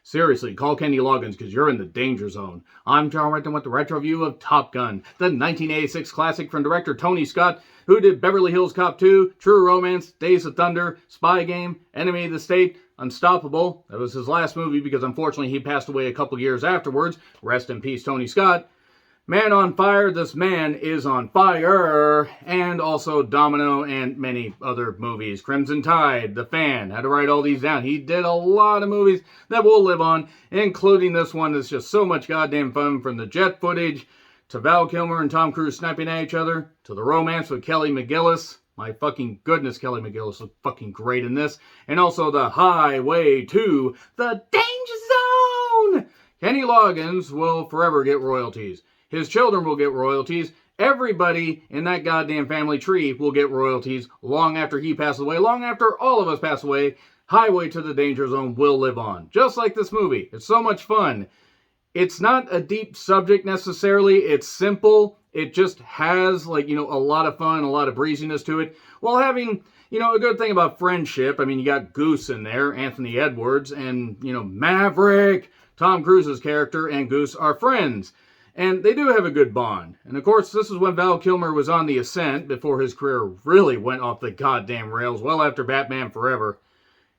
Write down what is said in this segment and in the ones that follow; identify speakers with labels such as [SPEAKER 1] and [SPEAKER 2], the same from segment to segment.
[SPEAKER 1] Seriously, call Kenny Loggins because you're in the danger zone. I'm John Renton with the retro review of Top Gun, the 1986 classic from director Tony Scott, who did Beverly Hills Cop 2, True Romance, Days of Thunder, Spy Game, Enemy of the State, Unstoppable. That was his last movie because unfortunately he passed away a couple years afterwards. Rest in peace, Tony Scott. Man on Fire, This Man is on Fire, and also Domino and many other movies. Crimson Tide, The Fan, had to write all these down. He did a lot of movies that will live on, including this one that's just so much goddamn fun, from the jet footage, to Val Kilmer and Tom Cruise sniping at each other, to the romance with Kelly McGillis. My fucking goodness, Kelly McGillis was fucking great in this. And also the highway to the danger zone! Kenny Loggins will forever get royalties. His children will get royalties. Everybody in that goddamn family tree will get royalties long after he passes away, long after all of us pass away. Highway to the Danger Zone will live on. Just like this movie. It's so much fun. It's not a deep subject necessarily. It's simple. It just has, like, a lot of fun, a lot of breeziness to it. While having, a good thing about friendship. I mean, you got Goose in there, Anthony Edwards, and, Maverick, Tom Cruise's character, and Goose are friends. And they do have a good bond. And of course, this is when Val Kilmer was on the ascent, before his career really went off the goddamn rails, well after Batman Forever.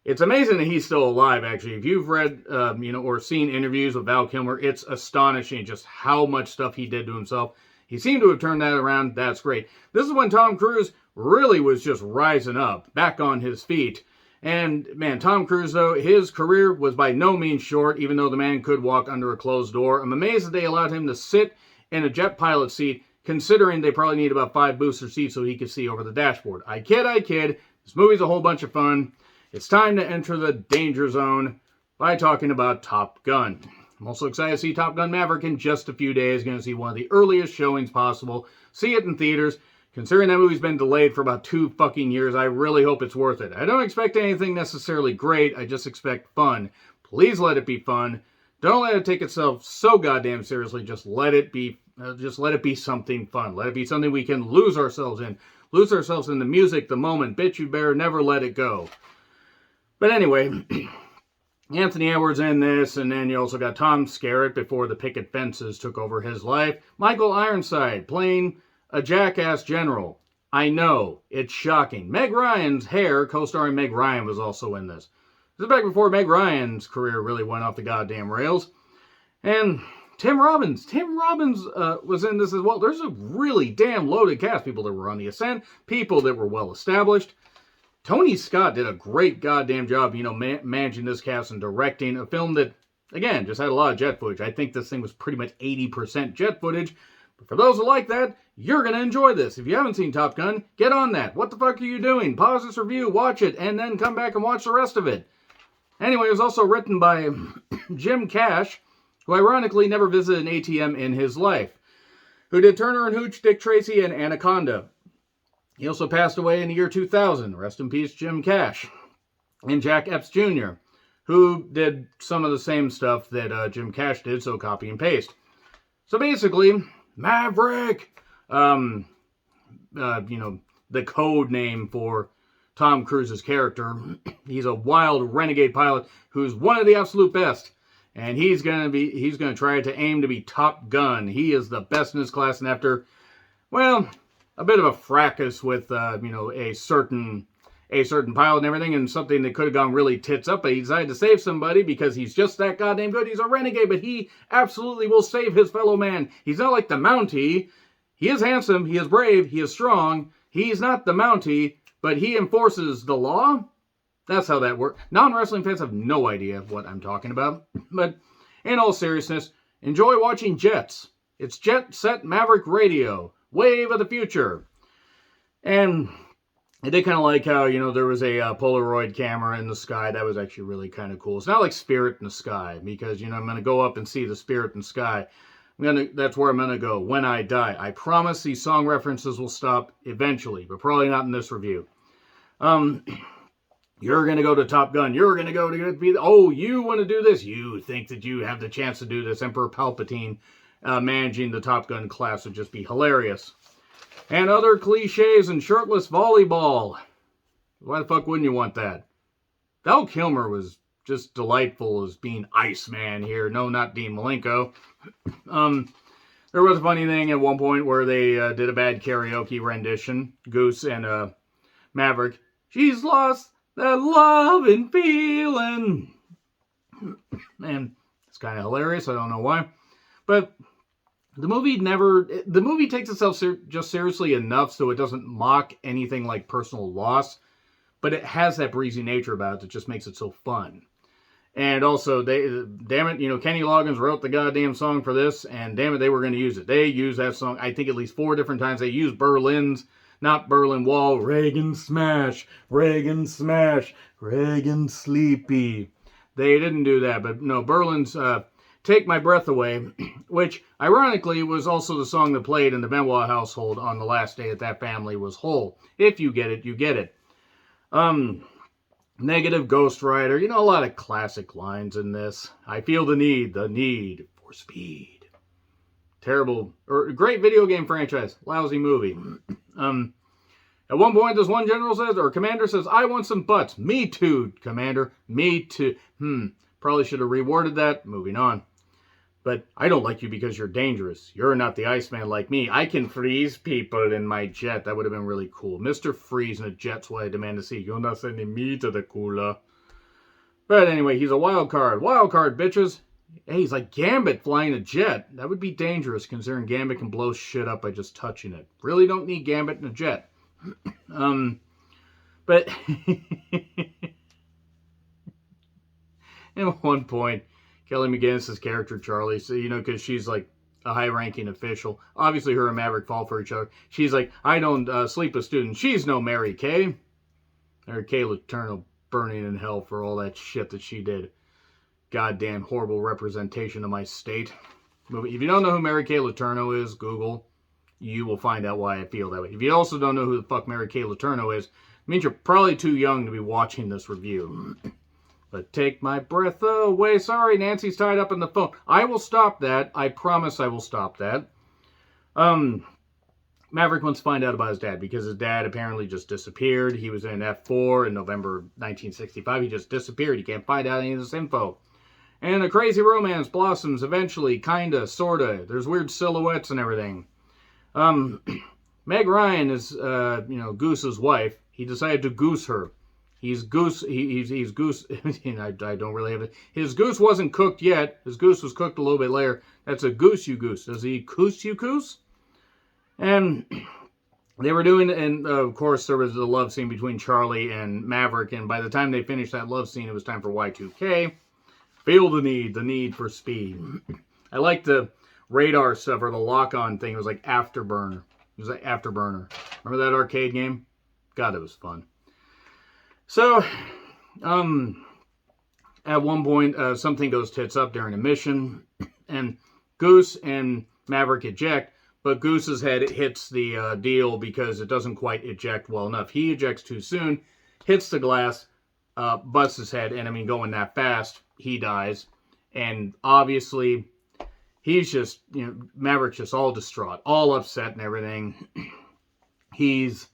[SPEAKER 1] It's amazing that he's still alive, actually. If you've read, or seen interviews with Val Kilmer, it's astonishing just how much stuff he did to himself. He seemed to have turned that around. That's great. This is when Tom Cruise really was just rising up, back on his feet. And, man, Tom Cruise, though, his career was by no means short, even though the man could walk under a closed door. I'm amazed that they allowed him to sit in a jet pilot seat, considering they probably need about 5 booster seats so he could see over the dashboard. I kid. This movie's a whole bunch of fun. It's time to enter the danger zone by talking about Top Gun. I'm also excited to see Top Gun Maverick in just a few days. Going to see one of the earliest showings possible. See it in theaters. Considering that movie's been delayed for about 2 fucking years, I really hope it's worth it. I don't expect anything necessarily great. I just expect fun. Please let it be fun. Don't let it take itself so goddamn seriously. Just let it be something fun. Let it be something we can lose ourselves in. Lose ourselves in the music, the moment. Bitch, you better never let it go. But anyway, Anthony Edwards in this, and then you also got Tom Skerritt before the picket fences took over his life. Michael Ironside playing a jackass general. I know, it's shocking. Meg Ryan's hair, co-starring Meg Ryan, was also in this. This is back before Meg Ryan's career really went off the goddamn rails. And Tim Robbins was in this as well. There's a really damn loaded cast. People that were on the ascent, people that were well established. Tony Scott did a great goddamn job, managing this cast and directing a film that, again, just had a lot of jet footage. I think this thing was pretty much 80% jet footage. But for those who like that, you're going to enjoy this. If you haven't seen Top Gun, get on that. What the fuck are you doing? Pause this review, watch it, and then come back and watch the rest of it. Anyway, it was also written by Jim Cash, who ironically never visited an ATM in his life, who did Turner and Hooch, Dick Tracy, and Anaconda. He also passed away in the year 2000. Rest in peace, Jim Cash. And Jack Epps Jr., who did some of the same stuff that Jim Cash did, so copy and paste. So basically, Maverick, the code name for Tom Cruise's character. He's a wild renegade pilot who's one of the absolute best. And he's going to try to aim to be Top Gun. He is the best in his class, and after, well, a bit of a fracas with, a certain pilot and everything, and something that could have gone really tits up, but he decided to save somebody because he's just that goddamn good. He's a renegade, but he absolutely will save his fellow man. He's not like the Mountie. He is handsome, he is brave, he is strong. He's not the Mountie, but he enforces the law. That's how that works. Non-wrestling fans have no idea what I'm talking about. But in all seriousness, enjoy watching Jets. It's Jet Set Maverick Radio. Wave of the future. And I did kind of like how, there was a Polaroid camera in the sky. That was actually really kind of cool. It's not like Spirit in the Sky, because, I'm going to go up and see the Spirit in the Sky. That's where I'm going to go when I die. I promise these song references will stop eventually, but probably not in this review. You're going to go to Top Gun. You're going to go to be, you want to do this? You think that you have the chance to do this. Emperor Palpatine managing the Top Gun class would just be hilarious. And other cliches and shirtless volleyball. Why the fuck wouldn't you want that? Val Kilmer was just delightful as being Iceman here. No, not Dean Malenko. There was a funny thing at one point where they did a bad karaoke rendition. Goose and Maverick. She's lost that love and feeling. And it's kind of hilarious. I don't know why. But the movie takes itself just seriously enough so it doesn't mock anything like personal loss. But it has that breezy nature about it that just makes it so fun. And also, damn it, Kenny Loggins wrote the goddamn song for this, and damn it, they were going to use it. They used that song, I think, at least 4 different times. They used Berlin's, not Berlin Wall, Reagan Smash, Reagan Smash, Reagan Sleepy. They didn't do that, but no, Berlin's Take My Breath Away, which, ironically, was also the song that played in the Benoit household on the last day that family was whole. If you get it, you get it. Negative Ghost Rider. A lot of classic lines in this. I feel the need for speed. Terrible, or great video game franchise. Lousy movie. At one point, this one general says, or commander says, I want some butts. Me too, commander. Me too. Probably should have rewarded that. Moving on. But I don't like you because you're dangerous. You're not the Iceman like me. I can freeze people in my jet. That would have been really cool. Mr. Freeze in a jet's what I demand to see. You're not sending me to the cooler. But anyway, he's a wild card. Wild card, bitches. Hey, he's like Gambit flying a jet. That would be dangerous considering Gambit can blow shit up by just touching it. Really don't need Gambit in a jet. But at one point, Kelly McGinnis' character, Charlie, so, because she's like a high-ranking official. Obviously, her and Maverick fall for each other. She's like, I don't sleep with students. She's no Mary Kay. Mary Kay Letourneau burning in hell for all that shit that she did. Goddamn horrible representation of my state. If you don't know who Mary Kay Letourneau is, Google. You will find out why I feel that way. If you also don't know who the fuck Mary Kay Letourneau is, it means you're probably too young to be watching this review. But take my breath away. Sorry, Nancy's tied up in the phone. I will stop that. I promise I will stop that. Maverick wants to find out about his dad because his dad apparently just disappeared. He was in F4 in November 1965. He just disappeared. He can't find out any of this info. And a crazy romance blossoms eventually, kinda, sorta. There's weird silhouettes and everything. Meg Ryan is, Goose's wife. He decided to goose her. He's Goose. He's Goose. I don't really have it. His goose wasn't cooked yet. His goose was cooked a little bit later. That's a goose you goose. Does he goose you goose? And they were doing, and of course there was the love scene between Charlie and Maverick. And by the time they finished that love scene, it was time for Y2K. Feel the need for speed. I like the radar stuff or the lock-on thing. It was like Afterburner. It was like Afterburner. Remember that arcade game? God, it was fun. So, at one point, something goes tits up during a mission, and Goose and Maverick eject, but Goose's head hits the deal because it doesn't quite eject well enough. He ejects too soon, hits the glass, busts his head, and going that fast, he dies. And obviously, he's just, Maverick's just all distraught, all upset and everything. He's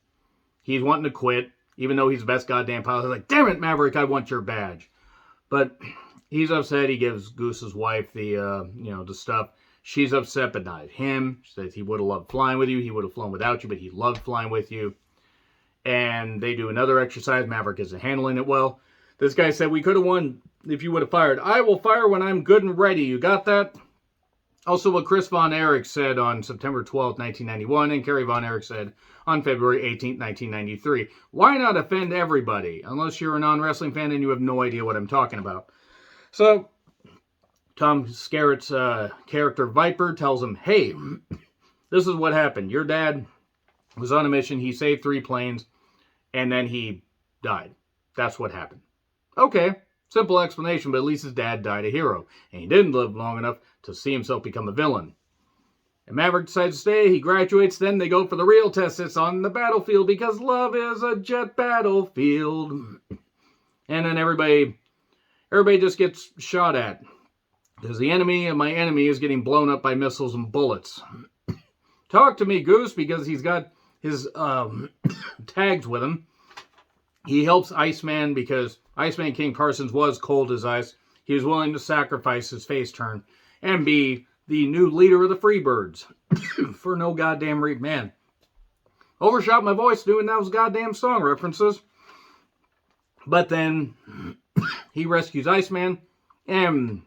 [SPEAKER 1] wanting to quit. Even though he's the best goddamn pilot, he's like, damn it, Maverick, I want your badge. But he's upset. He gives Goose's wife the stuff. She's upset, but not at him. She says he would have loved flying with you. He would have flown without you, but he loved flying with you. And they do another exercise. Maverick isn't handling it well. This guy said, we could have won if you would have fired. I will fire when I'm good and ready. You got that? Also, what Chris Von Erich said on September 12, 1991, and Kerry Von Erich said on February 18, 1993. Why not offend everybody? Unless you're a non-wrestling fan and you have no idea what I'm talking about. So, Tom Skerritt's character Viper tells him, hey, this is what happened. Your dad was on a mission. He saved 3 planes, and then he died. That's what happened. Okay. Simple explanation, but at least his dad died a hero, and he didn't live long enough to see himself become a villain. And Maverick decides to stay, he graduates, then they go for the real test. It's on the battlefield, because love is a jet battlefield. And then everybody just gets shot at, because the enemy of my enemy is getting blown up by missiles and bullets. Talk to me, Goose, because he's got his tags with him. He helps Iceman because Iceman King Parsons was cold as ice. He was willing to sacrifice his face turn and be the new leader of the Freebirds for no goddamn reason. Man, overshot my voice doing those goddamn song references. But then he rescues Iceman, and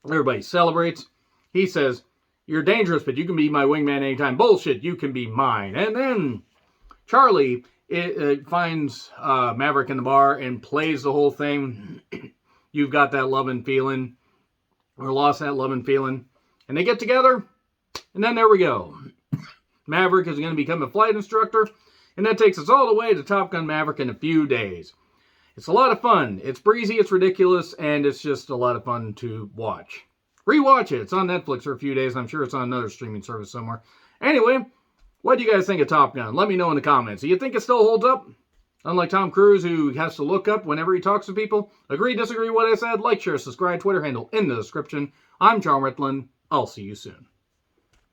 [SPEAKER 1] everybody celebrates. He says, "You're dangerous, but you can be my wingman anytime." Bullshit, you can be mine. And then Charlie finds Maverick in the bar and plays the whole thing. You've got that loving feeling, or lost that loving feeling. And they get together, and then there we go. Maverick is going to become a flight instructor, and that takes us all the way to Top Gun Maverick in a few days. It's a lot of fun. It's breezy, it's ridiculous, and it's just a lot of fun to watch. Rewatch it. It's on Netflix for a few days. I'm sure it's on another streaming service somewhere. Anyway, what do you guys think of Top Gun? Let me know in the comments. Do you think it still holds up? Unlike Tom Cruise, who has to look up whenever he talks to people. Agree, disagree with what I said? Like, share, subscribe, Twitter handle in the description. I'm John Ritlin. I'll see you soon.